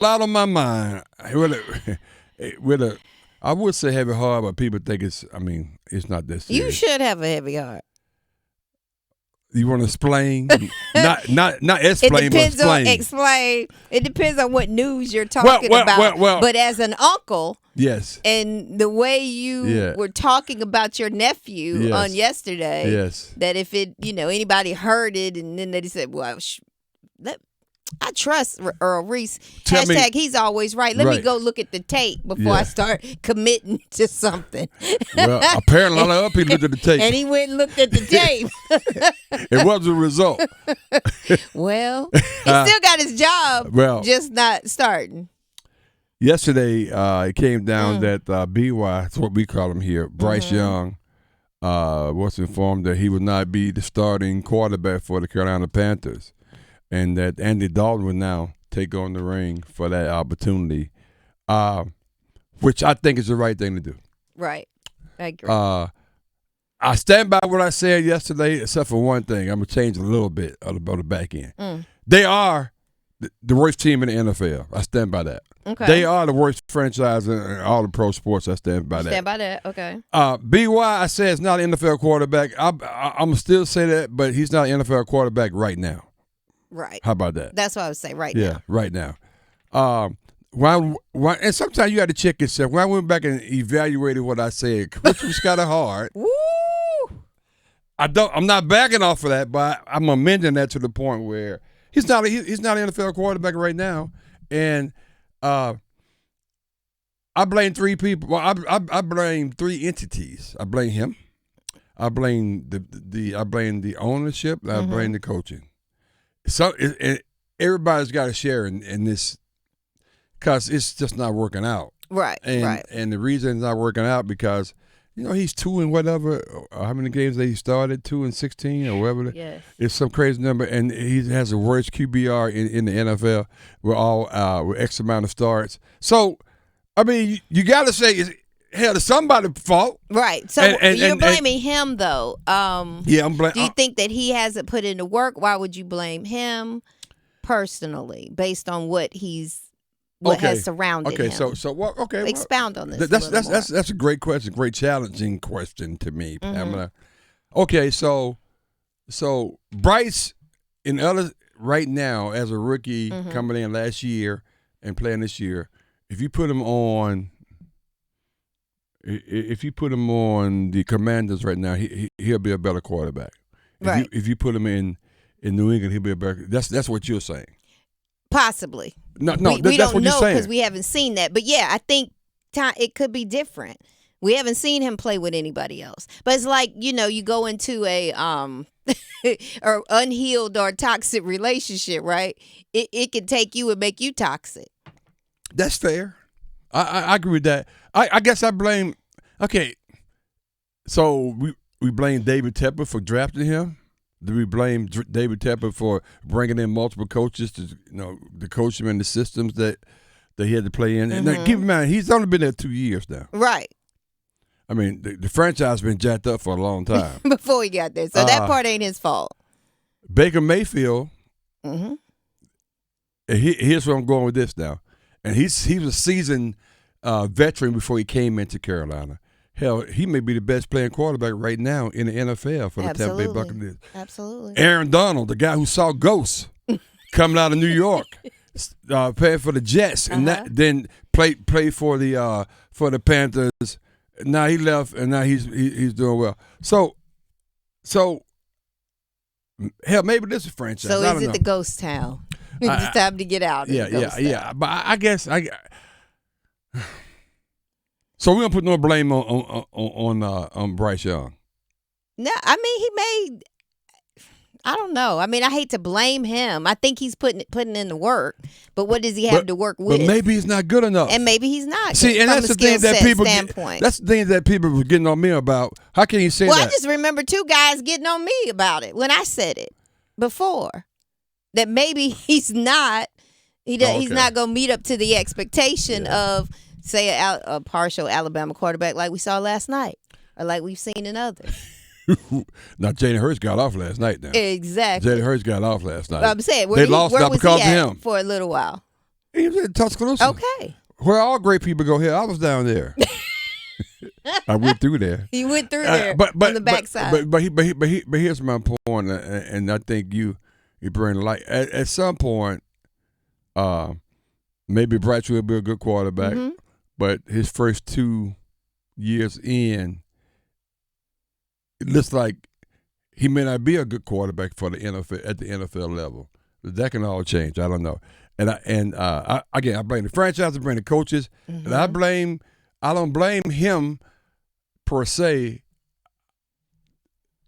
lot on my mind. With a, I would say heavy heart, but people think it's. I mean, it's not that serious. You should have a heavy heart. You want to explain? not explain, but explain. It depends on what news you're talking about. Well, but as an uncle, yes, and the way you were talking about your nephew on yesterday, that if it, anybody heard it, and then they said, well, I trust Reese. Hashtag he's always right. Let me go look at the tape before I start committing to something. Well, apparently a lot of other people looked at the tape. And he went and looked at the tape. It was a result. Well, he still got his job, just not starting. Yesterday, it came down that BY, that's what we call him here, Bryce Young, was informed that he would not be the starting quarterback for the Carolina Panthers. And that Andy Dalton would now take on the ring for that opportunity, which I think is the right thing to do. Right. I agree. I stand by what I said yesterday, except for one thing. I'm going to change a little bit on the back end. They are the worst team in the NFL. I stand by that. Okay. They are the worst franchise in all the pro sports. I stand by that. Stand by that. Okay. BY, I said, is not an NFL quarterback. I'm going to still say that, but he's not an NFL quarterback right now. Right. How about that? That's what I would say now. Yeah, right now. And sometimes you got to check yourself. When I went back and evaluated what I said, which was kind of hard. Woo! I'm not backing off of that, but I'm amending that to the point where he's not an NFL quarterback right now. And I blame three people. Well, I blame three entities. I blame him. I blame the ownership. I blame the coaching. So everybody's got to share in this, because it's just not working out. Right. And the reason it's not working out because he's 2 and whatever. How many games that he started? 2-16 or whatever. Yes. It's some crazy number, and he has the worst QBR in the NFL with X amount of starts. So, I mean, you got to say it's somebody's fault. Right. So you're blaming him, though. Yeah, I'm blaming. Do you think that he hasn't put in the work? Why would you blame him personally, based on what has surrounded him? Expound on this. That's a great question, great challenging question to me, Pamela. Okay, so Bryce right now as a rookie coming in last year and playing this year, if you put him on the Commanders right now, he'll be a better quarterback. Right. If you put him in New England, he'll be a better. That's what you're saying. Possibly. No, we that's don't what you're know saying because we haven't seen that. But yeah, I think it could be different. We haven't seen him play with anybody else. But it's like, you go into a or unhealed or toxic relationship, right? It can take you and make you toxic. That's fair. I agree with that. I guess I blame. Okay, so we blame David Tepper for drafting him. Do we blame David Tepper for bringing in multiple coaches to coach him in the systems that he had to play in? And keep in mind, he's only been there 2 years now. Right. I mean, the franchise has been jacked up for a long time before he got there. So that part ain't his fault. Baker Mayfield. And here's where I'm going with this now. And he was a seasoned veteran before he came into Carolina. Hell, he may be the best playing quarterback right now in the NFL for the Tampa Bay Buccaneers. Absolutely. Aaron Donald, the guy who saw ghosts coming out of New York, playing for the Jets, and then played for the Panthers. Now he left, and now he's doing well. So hell, maybe this is franchise. So is it the ghost town? It's time to get out. Yeah. But I guess so we're gonna put no blame on Bryce Young. No, I mean he made. I don't know. I mean, I hate to blame him. I think he's putting in the work. But what does he have to work with? But maybe he's not good enough. And maybe he's not. See, and that's the thing that people that's the thing that people were getting on me about. How can you say that? Well, I just remember 2 guys getting on me about it when I said it before. That maybe he's not. He's not going to meet up to the expectation of, say, a partial Alabama quarterback like we saw last night or like we've seen in others. Now, Jalen Hurts got off last night now. Exactly. Jalen Hurts got off last night. I'm saying, they lost where not was because he of at him. for a little while? He was in Tuscaloosa. Okay. Where all great people go here. I was down there. I went through there. You went through there on the backside. But here's my point, and I think you bring light. At some point, maybe Bryce will be a good quarterback, but his first 2 years in, it looks like he may not be a good quarterback for the NFL at the NFL level. That can all change. I don't know. And I blame the franchise, I blame the coaches, and I don't blame him per se.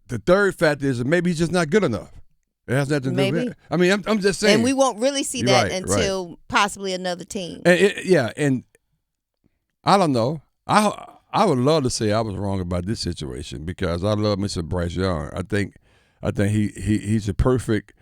The third factor is that maybe he's just not good enough. It has nothing to do with it. I mean, I'm just saying. And we won't really see that until possibly another team. And I don't know. I would love to say I was wrong about this situation because I love Mr. Bryce Young. I think he's a perfect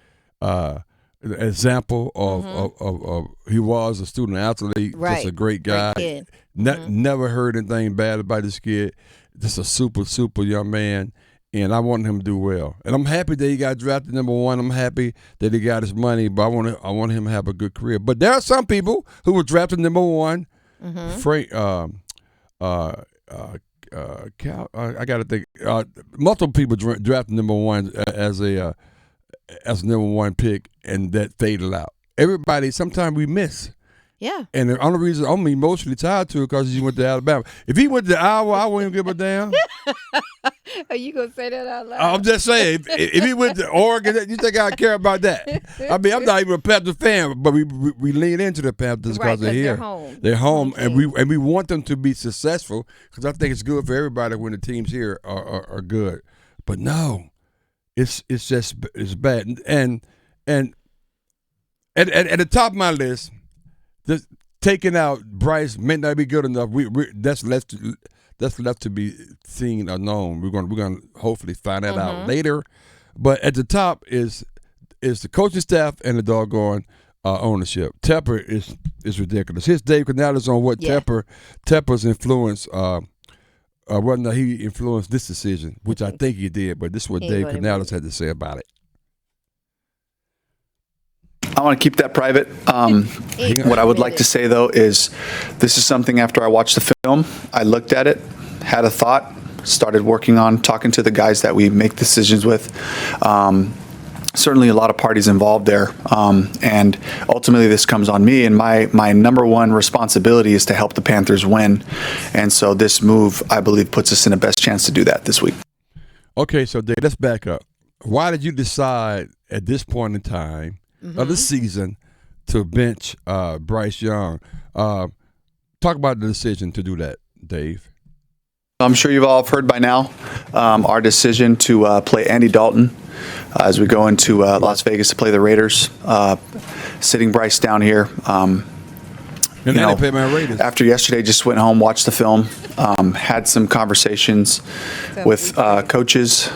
example of he was a student athlete, just a great guy. Great kid. Never heard anything bad about this kid. Just a super young man, and I want him to do well. And I'm happy that he got drafted number 1. I'm happy that he got his money, but I want him to have a good career. But there are some people who were drafted number 1. Frank, I got to think. Multiple people drafted number 1 as a number 1 pick, and that faded out. Everybody, sometimes we miss. Yeah. And the only reason I'm emotionally tied to it because he went to Alabama. If he went to Iowa, I wouldn't give a damn. Are you going to say that out loud? I'm just saying, if he went to Oregon, you think I care about that? I mean, I'm not even a Panthers fan, but we lean into the Panthers because they're here. They're home, and we want them to be successful because I think it's good for everybody when the teams here are good. But no, it's bad. And at the top of my list, just taking out Bryce may not be good enough. That's left to be seen or known. We're gonna hopefully find that out later. But at the top is the coaching staff and the doggone ownership. Tepper is ridiculous. Here's Dave Canales on what Tepper's influence. Whether he influenced this decision, which I think he did. But this is what Dave Canales had to say about it. I want to keep that private. What I would like to say, though, is this is something after I watched the film, I looked at it, had a thought, started working on talking to the guys that we make decisions with. Certainly a lot of parties involved there. And ultimately this comes on me, and my number one responsibility is to help the Panthers win. And so this move, I believe, puts us in the best chance to do that this week. Okay, so Dave, let's back up. Why did you decide at this point in time of the season to bench Bryce Young? Talk about the decision to do that, Dave. I'm sure you've all heard by now our decision to play Andy Dalton as we go into Las Vegas to play the Raiders. Sitting Bryce down here. After yesterday, just went home, watched the film, had some conversations with coaches,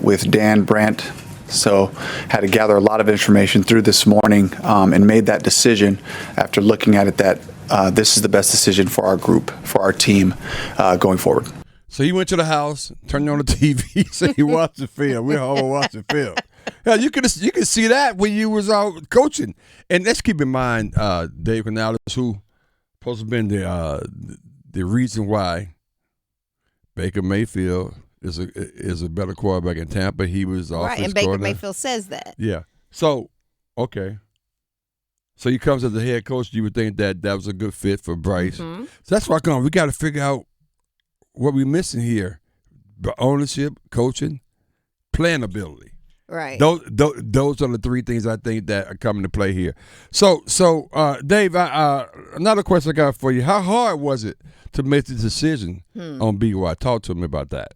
with Dan Brandt. So had to gather a lot of information through this morning and made that decision after looking at it that this is the best decision for our group, for our team going forward. So you went to the house, turned on the TV, so you watched the film. We're home watching film. Yeah, you could see that when you was out coaching. And let's keep in mind, Dave Canales, who supposed to have been the reason why Baker Mayfield is a better quarterback in Tampa. He was the offense and Baker coordinator. Mayfield says that. Yeah. So, okay. So he comes as the head coach. You would think that was a good fit for Bryce. So that's why we got to figure out what we're missing here: ownership, coaching, playing ability. Right. Those are the three things I think that are coming to play here. So Dave, another question I got for you: how hard was it to make the decision on BY? Talk to me about that.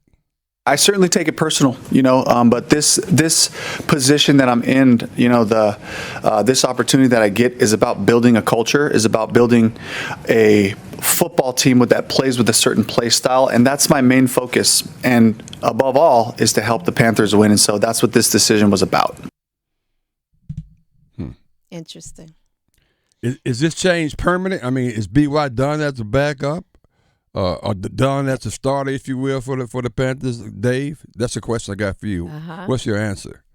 I certainly take it personal, but this position that I'm in, this opportunity that I get is about building a culture, is about building a football team that plays with a certain play style, and that's my main focus. And above all, is to help the Panthers win, and so that's what this decision was about. Interesting. Is this change permanent? I mean, is BY done as a backup? Or done as a starter, if you will, for the Panthers, Dave? That's a question I got for you. What's your answer?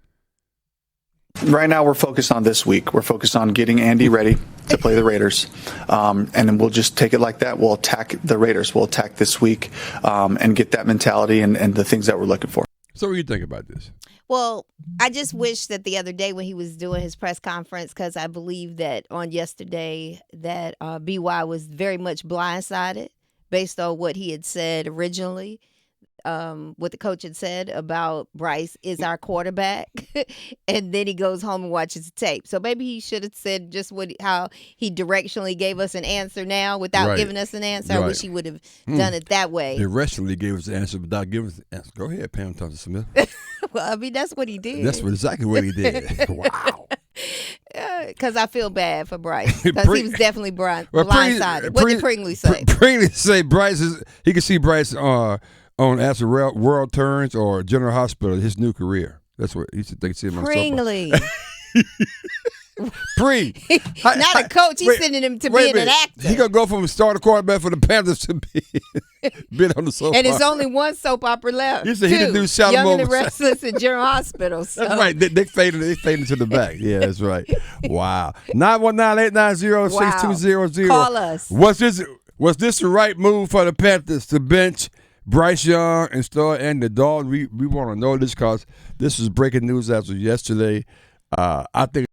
Right now, we're focused on this week. We're focused on getting Andy ready to play the Raiders. And then we'll just take it like that. We'll attack the Raiders. We'll attack this week and get that mentality and the things that we're looking for. So what do you think about this? Well, I just wish that the other day when he was doing his press conference, because I believe that on yesterday that BY was very much blindsided based on what he had said originally. What the coach had said about Bryce is our quarterback, and then he goes home and watches the tape. So maybe he should have said just how he directionally gave us an answer now without giving us an answer. I wish he would have done it that way. Directionally gave us the answer without giving us the answer. Go ahead, Pam Thompson-Smith. Well, I mean, that's what he did. That's exactly what he did. Wow. Because I feel bad for Bryce. Because he was definitely blindsided. What did Pringley say? Pringley say he could see Bryce on as the world turns or General Hospital, his new career. That's what he said. They see him on Pringley. Not a coach. He's sending him to being an actor. He gonna go from starter quarterback for the Panthers to be on the soap. And there's only one soap opera left. He said he didn't do Young and the Restless in General Hospital. So. That's right. They faded to the back. Yeah, that's right. Wow. 919-890-6200. Call us. Was this the right move for the Panthers to bench Bryce Young and start Andy Dalton? We want to know this because this is breaking news as of yesterday. I think